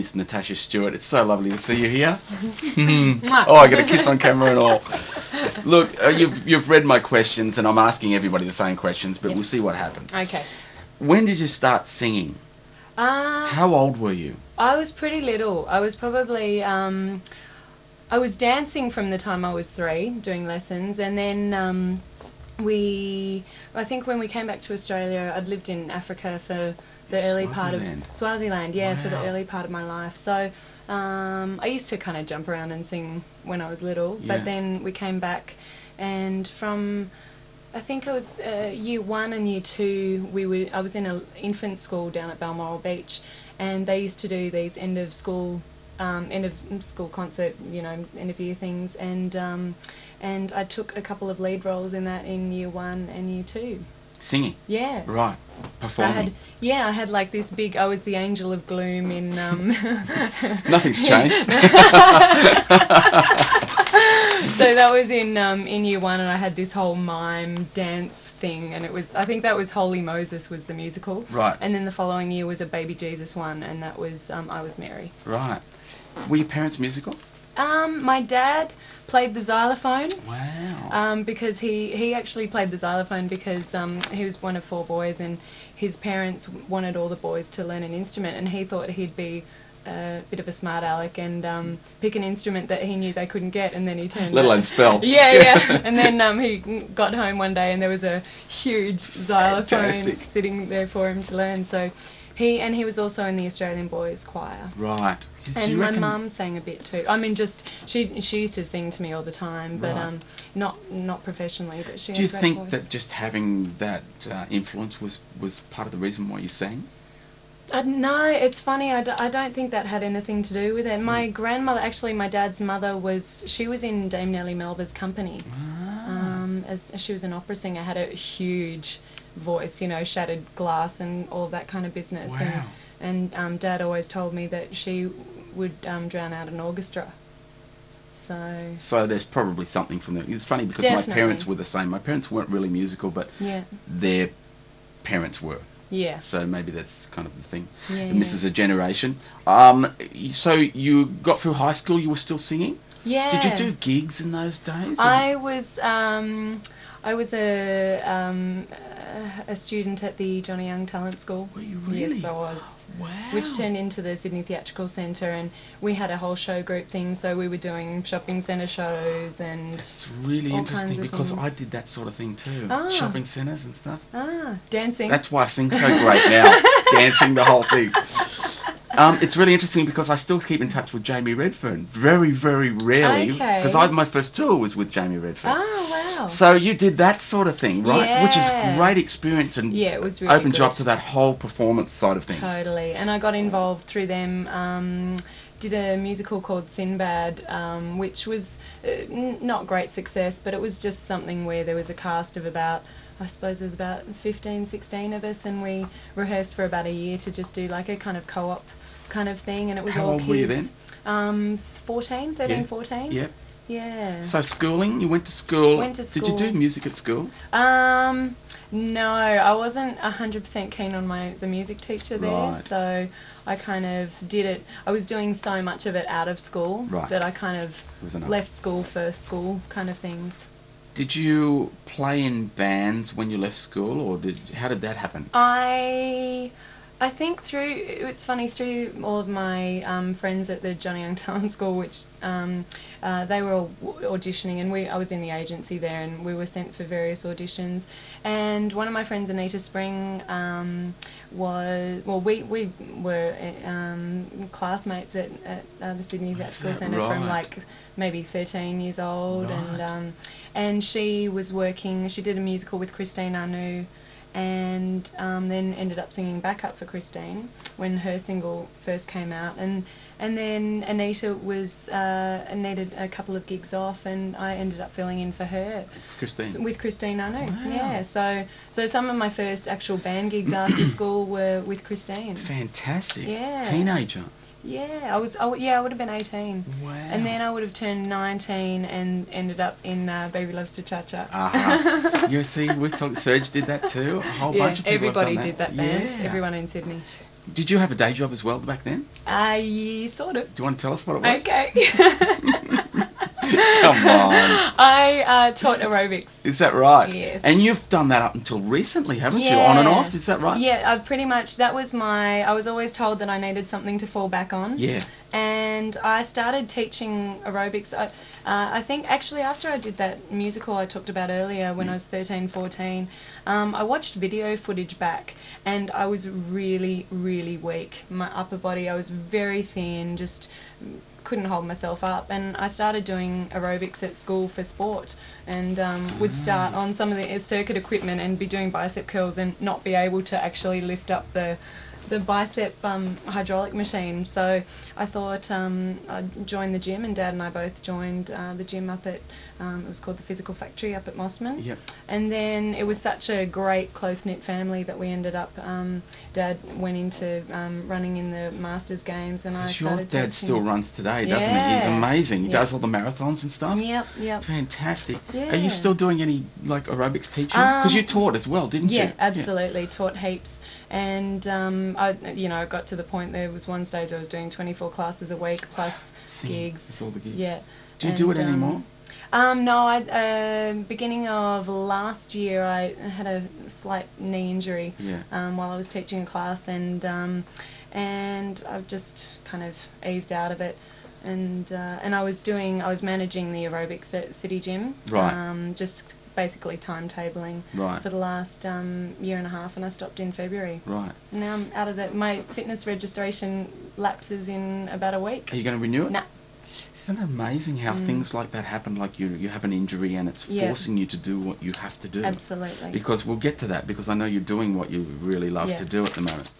Miss Natasha Stuart. It's so lovely to see you here. Oh, I got a kiss on camera and all. Look, you've read my questions, and I'm asking everybody the same questions, but we'll see what happens. Okay. When did you start singing? How old were you? I was pretty little. I was probably, I was dancing from the time I was 3, doing lessons, and then I think when we came back to Australia, I'd lived in Africa for the early part of Swaziland, yeah, for the early part of my life. So I used to kind of jump around and sing when I was little, but then we came back, and from I think it was year 1 and year 2, I was in an infant school down at Balmoral Beach, and they used to do these end of school concert, you know, end of year things, and I took a couple of lead roles in that in year 1 and year 2. Singing? Yeah. Right. Performing? I had like this big, I was the angel of gloom in... Nothing's changed. So that was in year 1, and I had this whole mime dance thing, and it was, I think that was Holy Moses was the musical. Right. And then the following year was a Baby Jesus one, and that was I Was Mary. Right. Were your parents musical? My dad played the xylophone. Wow. Because he actually played the xylophone because he was one of 4 boys, and his parents wanted all the boys to learn an instrument, and he thought he'd be a bit of a smart aleck and pick an instrument that he knew they couldn't get, and then he turned... Let alone spell. Yeah. And then he got home one day and there was a huge xylophone sitting there for him to learn. So he was also in the Australian Boys Choir. Right. And my mum sang a bit too. I mean, just she used to sing to me all the time, but not professionally. But she. Do you had a great think voice. that just having that influence was part of the reason why you sang? No, it's funny. I don't think that had anything to do with it. My grandmother, actually, my dad's mother she was in Dame Nellie Melba's company. As she was an opera singer, had a huge voice, you know, shattered glass and all of that kind of business. Wow. And Dad always told me that she would drown out an orchestra. So there's probably something from there. It's funny because Definitely. my parents were the same. My parents weren't really musical, but their parents were. Yeah. So maybe that's kind of the thing. Yeah, and this is a generation. So you got through high school, you were still singing? Yeah. Did you do gigs in those days? I was a student at the Johnny Young Talent School. Were you really? Yes, I was. Wow. Which turned into the Sydney Theatrical Centre, and we had a whole show group thing, so we were doing shopping centre shows and It's really all interesting kinds of because things. I did that sort of thing too. Ah. Shopping centres and stuff. Dancing. That's why I sing so great now. Dancing the whole thing. It's really interesting because I still keep in touch with Jamie Redfern. Very, very rarely. Okay. Because my first tour was with Jamie Redfern. Oh, wow. So you did that sort of thing, right? Yeah. Which is great experience and Yeah, it was really opens you up good. to that whole performance side of things. Totally. And I got involved through them, did a musical called Sinbad, which was not great success, but it was just something where there was a cast of about, I suppose it was about 15, 16 of us, and we rehearsed for about a year to just do like a kind of co-op kind of thing, and it was How all old kids. were you then? 13, 14. Yep. Yeah. So schooling, you went to school. Went to Did you do music at school? No, I wasn't 100% keen on the music teacher there, Right. so I kind of did it. I was doing so much of it out of school that I kind of left school for school kind of things. Did you play in bands when you left school, or how did that happen? I think it's funny, through all of my friends at the Johnny Young Talent School, which they were all auditioning, and I was in the agency there, and we were sent for various auditions. And one of my friends, Anita Spring, we were classmates at the Sydney Theatrical Centre from like maybe 13 years old, and she was working. She did a musical with Christine Anu. And then ended up singing backup for Christine when her single first came out, and then Anita needed a couple of gigs off, and I ended up filling in for her. With Christine Anu. Wow. Yeah, so some of my first actual band gigs after school were with Christine. Fantastic. Yeah. Teenager. Yeah, I would have been 18. Wow. And then I would have turned 19 and ended up in Baby Loves to Cha-Cha. You see, we've talked, Serge did that too. A whole bunch of people everybody have done did that band. Yeah. Everyone in Sydney. Did you have a day job as well back then? Yeah, sort of. Do you want to tell us what it was? Okay. Come on. I taught aerobics. Is that right? Yes. And you've done that up until recently, haven't you? Yeah. On and off, is that right? Yeah, I pretty much, that was I was always told that I needed something to fall back on. Yeah. And I started teaching aerobics, I think actually after I did that musical I talked about earlier when I was 13, 14, I watched video footage back and I was really, really weak. My upper body, I was very thin, just couldn't hold myself up, and I started doing aerobics at school for sport, and would start on some of the circuit equipment and be doing bicep curls and not be able to actually lift up the bicep hydraulic machine. So I thought I'd join the gym, and Dad and I both joined the gym up at, it was called the Physical Factory up at Mossman. Yep. And then it was such a great close-knit family that we ended up, Dad went into running in the Masters games, and I started Your dad still runs today, doesn't he? He's Yeah. amazing. He Yep. does all the marathons and stuff. Yep, yep. Fantastic. Yeah. Are you still doing any like aerobics teaching? Because you taught as well, didn't you? Yeah, absolutely. Taught heaps, and I got to the point there was one stage I was doing 24 classes a week plus gigs. That's all the gigs. Yeah. Do you do it anymore? No, beginning of last year I had a slight knee injury while I was teaching a class, and I've just kind of eased out of it. And I was managing the aerobics at City Gym. Right. Just basically timetabling for the last year and a half, and I stopped in February. Right. And now I'm out of that. My fitness registration lapses in about a week. Are you going to renew it? Nah. Isn't it amazing how things like that happen? Like you have an injury and it's forcing you to do what you have to do. Absolutely. Because we'll get to that, because I know you're doing what you really love Yeah. to do at the moment.